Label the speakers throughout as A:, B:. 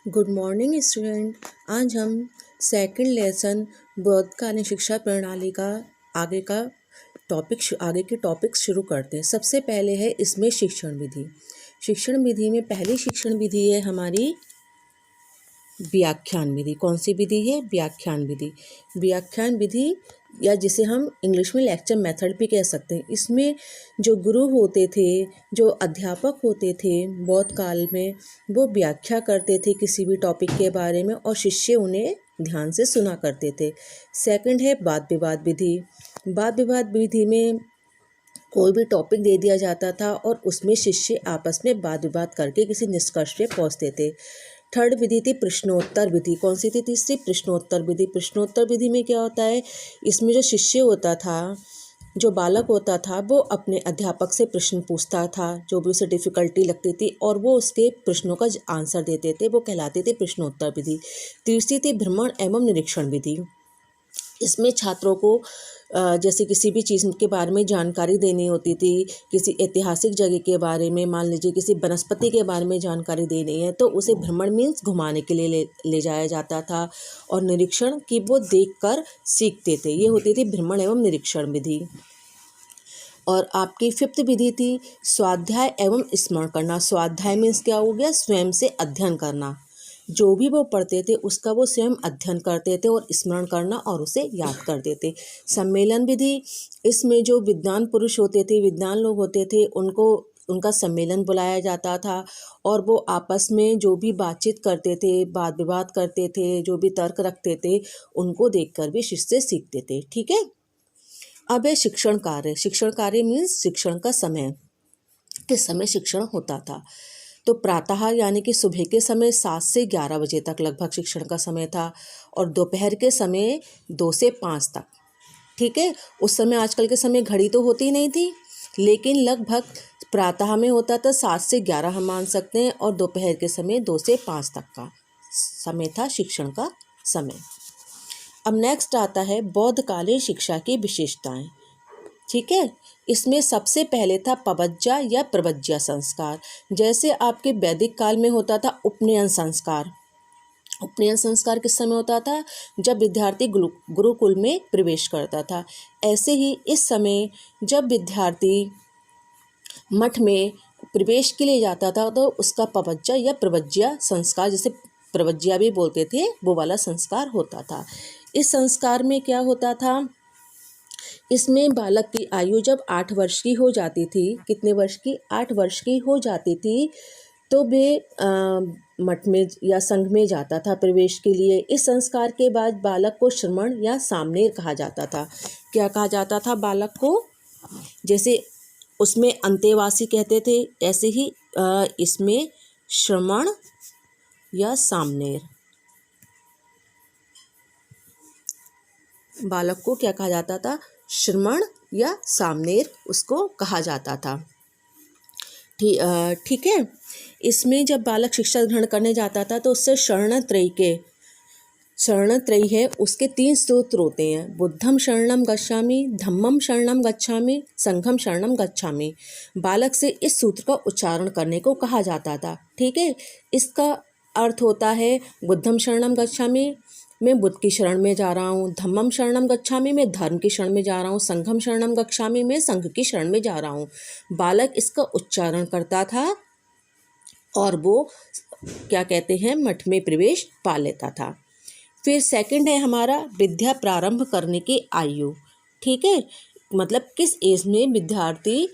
A: Good morning student. आज हम second lesson बोधकालीन शिक्षा प्रणाली का आगे के टॉपिक शुरू करते हैं। सबसे पहले है इसमें शिक्षण विधि। शिक्षण विधि में पहली शिक्षण विधि है हमारी व्याख्यान विधि। कौन सी विधि है? व्याख्यान विधि। व्याख्यान विधि या जिसे हम इंग्लिश में लेक्चर मेथड भी कह सकते हैं। इसमें जो गुरु होते थे, जो अध्यापक होते थे बौद्ध काल में, वो व्याख्या करते थे किसी भी टॉपिक के बारे में और शिष्य उन्हें ध्यान से सुना करते थे। सेकंड है वाद विवाद विधि। वाद विवाद विधि में कोई भी टॉपिक दे दिया जाता था और उसमें शिष्य आपस में वाद विवाद करके किसी निष्कर्ष पे पहुँचते थे। थर्ड विधि थी प्रश्नोत्तर विधि। कौन सी थी? तीसरी प्रश्नोत्तर विधि। प्रश्नोत्तर विधि में क्या होता है, इसमें जो शिष्य होता था, जो बालक होता था, वो अपने अध्यापक से प्रश्न पूछता था जो भी उसे डिफ़िकल्टी लगती थी और वो उसके प्रश्नों का आंसर देते थे, वो कहलाते थे प्रश्नोत्तर विधि। तीसरी थी भ्रमण एवं निरीक्षण विधि। इसमें छात्रों को जैसे किसी भी चीज़ के बारे में जानकारी देनी होती थी, किसी ऐतिहासिक जगह के बारे में, मान लीजिए किसी वनस्पति के बारे में जानकारी देनी है तो उसे भ्रमण मीन्स घुमाने के लिए ले जाया जाता था। और निरीक्षण कि वो देखकर सीखते थे। ये होती थी भ्रमण एवं निरीक्षण विधि। और आपकी फिफ्थ विधि थी स्वाध्याय एवं स्मरण करना। स्वाध्याय मीन्स क्या हो गया? स्वयं से अध्ययन करना। जो भी वो पढ़ते थे उसका वो स्वयं अध्ययन करते थे और स्मरण करना और उसे याद करते थे। सम्मेलन विधि, इसमें जो विद्वान पुरुष होते थे, विद्वान लोग होते थे, उनका सम्मेलन बुलाया जाता था और वो आपस में जो भी बातचीत करते थे, वाद विवाद करते थे, जो भी तर्क रखते थे, उनको देखकर भी शिष्य सीखते थे। ठीक है। अब है शिक्षण कार्य। शिक्षण कार्य मीन्स शिक्षण का समय, किस समय शिक्षण होता था। तो प्रातः यानी कि सुबह के समय 7 से 11 बजे तक लगभग शिक्षण का समय था और दोपहर के समय 2 से 5 तक। ठीक है। उस समय आजकल के समय घड़ी तो होती नहीं थी, लेकिन लगभग प्रातः में होता था 7 से 11 हम मान सकते हैं और दोपहर के समय 2 से 5 तक का समय था शिक्षण का समय। अब नेक्स्ट आता है बौद्धकालीन शिक्षा की विशेषताएं। ठीक है। इसमें सबसे पहले था पवज्जा या प्रवज्जा संस्कार। जैसे आपके वैदिक काल में होता था उपनयन संस्कार। उपनयन संस्कार किस समय होता था? जब विद्यार्थी गुरुकुल में प्रवेश करता था। ऐसे ही इस समय जब विद्यार्थी मठ में प्रवेश के लिए जाता था तो उसका पवज्जा या प्रवज्जा संस्कार, जैसे प्रवज्जा भी बोलते थे, वो वाला संस्कार होता था। इस संस्कार में क्या होता था, इसमें बालक की आयु जब 8 वर्ष की हो जाती थी, कितने वर्ष की? 8 वर्ष की हो जाती थी, तो वे मठ में या संघ में जाता था प्रवेश के लिए। इस संस्कार के बाद बालक को श्रमण या सामनेर कहा जाता था। क्या कहा जाता था बालक को? जैसे उसमें अंतेवासी कहते थे, ऐसे ही इसमें श्रमण या सामनेर। बालक को क्या कहा जाता था? श्रमण या सामनेर उसको कहा जाता था। ठीक है। इसमें जब बालक शिक्षा ग्रहण करने जाता था तो उससे शरणत्रयी है, उसके 3 सूत्र होते हैं। बुद्धम शरणम गच्छामि, धम्मम शरणम गच्छामि, संघम शरणम गच्छामि। बालक से इस सूत्र का उच्चारण करने को कहा जाता था। ठीक है। इसका अर्थ होता है बुद्धम शरणम गच्छामि, मैं बुद्ध की शरण में जा रहा हूँ। धम्मम शरणम गच्छामि, मैं धर्म की शरण में जा रहा हूँ। संघम शरणम गच्छामि, मैं संघ की शरण में जा रहा हूँ। बालक इसका उच्चारण करता था और वो क्या कहते हैं, मठ में प्रवेश पा लेता था। फिर सेकंड है हमारा विद्या प्रारंभ करने की आयु। ठीक है। मतलब किस एज में विद्यार्थी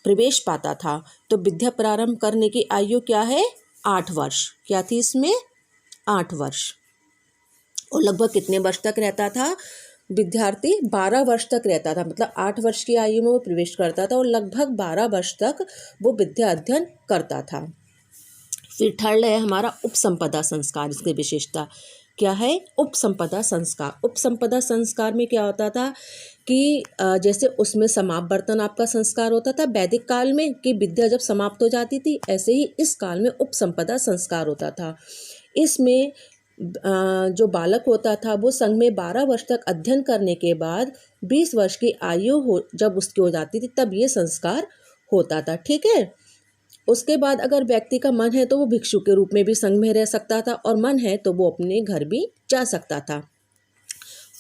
A: प्रवेश पाता था। तो विद्या प्रारंभ करने की आयु क्या है? 8 वर्ष। क्या थी इसमें? 8 वर्ष। और लगभग कितने वर्ष तक रहता था विद्यार्थी? 12 वर्ष तक रहता था। मतलब 8 वर्ष की आयु में वो प्रवेश करता था और लगभग 12 वर्ष तक वो विद्या अध्ययन करता था। फिर थर्ड है हमारा उपसंपदा संस्कार। इसकी विशेषता क्या है? उपसंपदा संस्कार। उपसंपदा संस्कार में क्या होता था कि जैसे उसमें समावर्तन आपका संस्कार होता था वैदिक काल में, कि विद्या जब समाप्त हो जाती थी, ऐसे ही इस काल में उपसंपदा संस्कार होता था। इसमें जो बालक होता था वो संघ में 12 वर्ष तक अध्ययन करने के बाद 20 वर्ष की आयु जब उसकी हो जाती थी तब ये संस्कार होता था। ठीक है। उसके बाद अगर व्यक्ति का मन है तो वो भिक्षु के रूप में भी संघ में रह सकता था, और मन है तो वो अपने घर भी जा सकता था।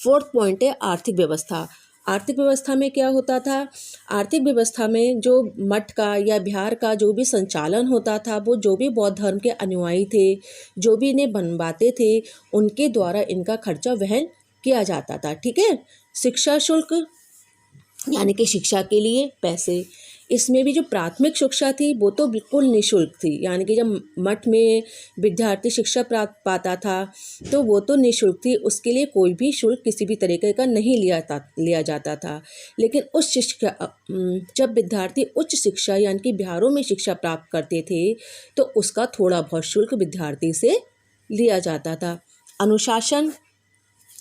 A: फोर्थ पॉइंट है आर्थिक व्यवस्था। आर्थिक व्यवस्था में क्या होता था? आर्थिक व्यवस्था में जो मठ का या बिहार का जो भी संचालन होता था, वो जो भी बौद्ध धर्म के अनुयायी थे, जो भी इन्हें बनवाते थे, उनके द्वारा इनका खर्चा वहन किया जाता था। ठीक है। शिक्षा शुल्क यानी कि शिक्षा के लिए पैसे। इसमें भी जो प्राथमिक शिक्षा थी वो तो बिल्कुल निःशुल्क थी, यानी कि जब मठ में विद्यार्थी शिक्षा प्राप्त पाता था तो वो तो निःशुल्क थी, उसके लिए कोई भी शुल्क किसी भी तरीके का नहीं लिया जाता था। लेकिन जब विद्यार्थी उच्च शिक्षा यानी कि बिहारों में शिक्षा प्राप्त करते थे तो उसका थोड़ा बहुत शुल्क विद्यार्थी से लिया जाता था। अनुशासन,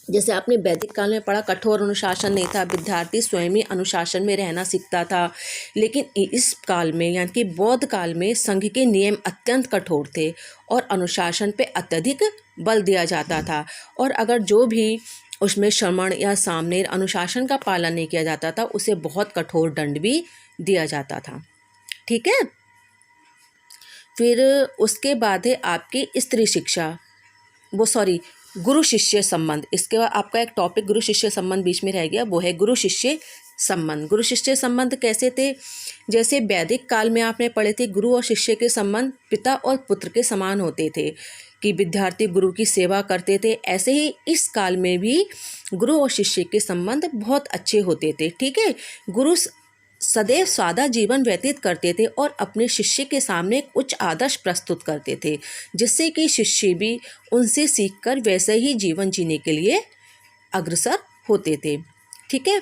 A: जैसे आपने वैदिक काल में पढ़ा, कठोर अनुशासन नहीं था, विद्यार्थी स्वयं ही अनुशासन में रहना सीखता था। लेकिन इस काल में यानी कि बौद्ध काल में संघ के नियम अत्यंत कठोर थे और अनुशासन पे अत्यधिक बल दिया जाता था, और अगर जो भी उसमें श्रमण या सामने अनुशासन का पालन नहीं किया जाता था उसे बहुत कठोर दंड भी दिया जाता था। ठीक है। फिर उसके बाद है आपकी स्त्री शिक्षा, गुरु शिष्य संबंध। इसके बाद आपका एक टॉपिक गुरु शिष्य संबंध बीच में रह गया, वो है गुरु शिष्य संबंध। गुरु शिष्य संबंध कैसे थे? जैसे वैदिक काल में आपने पढ़े थे, गुरु और शिष्य के संबंध पिता और पुत्र के समान होते थे कि विद्यार्थी गुरु की सेवा करते थे। ऐसे ही इस काल में भी गुरु और शिष्य के संबंध बहुत अच्छे होते थे। ठीक है। गुरु सदैव सादा जीवन व्यतीत करते थे और अपने शिष्य के सामने एक उच्च आदर्श प्रस्तुत करते थे, जिससे कि शिष्य भी उनसे सीखकर वैसे ही जीवन जीने के लिए अग्रसर होते थे। ठीक है।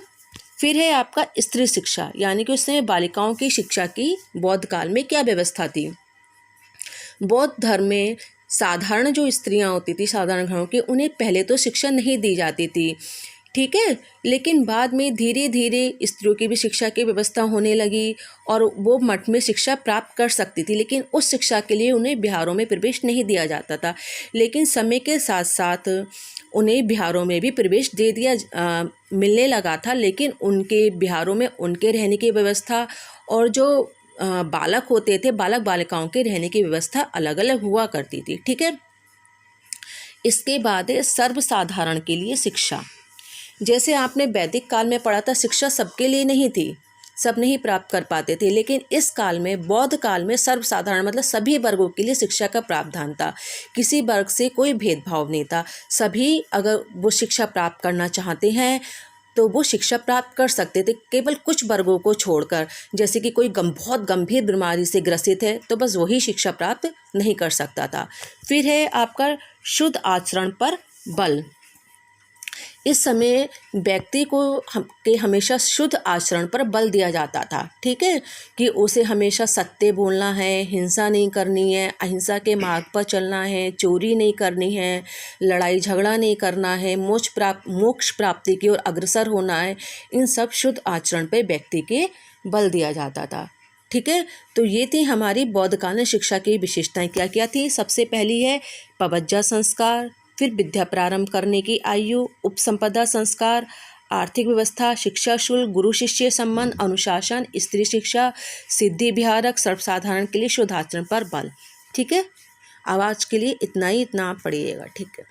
A: फिर है आपका स्त्री शिक्षा, यानी कि उसमें बालिकाओं की शिक्षा की बौद्ध काल में क्या व्यवस्था थी। बौद्ध धर्म में साधारण जो स्त्रियां होती थी, साधारण घरों की, उन्हें पहले तो शिक्षा नहीं दी जाती थी। ठीक है। लेकिन बाद में धीरे धीरे स्त्रियों की भी शिक्षा की व्यवस्था होने लगी और वो मठ में शिक्षा प्राप्त कर सकती थी, लेकिन उस शिक्षा के लिए उन्हें बिहारों में प्रवेश नहीं दिया जाता था। लेकिन समय के साथ साथ उन्हें बिहारों में भी प्रवेश दे दिया मिलने लगा था, लेकिन उनके बिहारों में उनके रहने की व्यवस्था और जो बालक होते थे, बालक बालिकाओं के रहने की व्यवस्था अलग अलग हुआ करती थी। ठीक है। इसके बाद है सर्वसाधारण के लिए शिक्षा। जैसे आपने वैदिक काल में पढ़ा था, शिक्षा सबके लिए नहीं थी, सब नहीं प्राप्त कर पाते थे, लेकिन इस काल में, बौद्ध काल में सर्वसाधारण मतलब सभी वर्गों के लिए शिक्षा का प्रावधान था। किसी वर्ग से कोई भेदभाव नहीं था। सभी अगर वो शिक्षा प्राप्त करना चाहते हैं तो वो शिक्षा प्राप्त कर सकते थे, केवल कुछ वर्गों को छोड़कर। जैसे कि कोई बहुत गंभीर बीमारी से ग्रसित है तो बस वही शिक्षा प्राप्त नहीं कर सकता था। फिर है आपका शुद्ध आचरण पर बल। इस समय व्यक्ति को हमेशा शुद्ध आचरण पर बल दिया जाता था। ठीक है। कि उसे हमेशा सत्य बोलना है, हिंसा नहीं करनी है, अहिंसा के मार्ग पर चलना है, चोरी नहीं करनी है, लड़ाई झगड़ा नहीं करना है, मोक्ष प्राप्ति की ओर अग्रसर होना है। इन सब शुद्ध आचरण पर व्यक्ति के बल दिया जाता था। ठीक है। तो ये थी हमारी बौद्धकालीन शिक्षा की विशेषताएं। क्या क्या थी? सबसे पहली है पवज्जा संस्कार, फिर विद्या प्रारंभ करने की आयु, उपसंपदा संस्कार, आर्थिक व्यवस्था, शिक्षा शुल्क, गुरु शिष्य संबंध, अनुशासन, स्त्री शिक्षा, सिद्धि विहारक, सर्वसाधारण के लिए शुद्ध आचरण पर बल। ठीक है। अब आज के लिए इतना ही, इतना आप पढ़िएगा। ठीक है।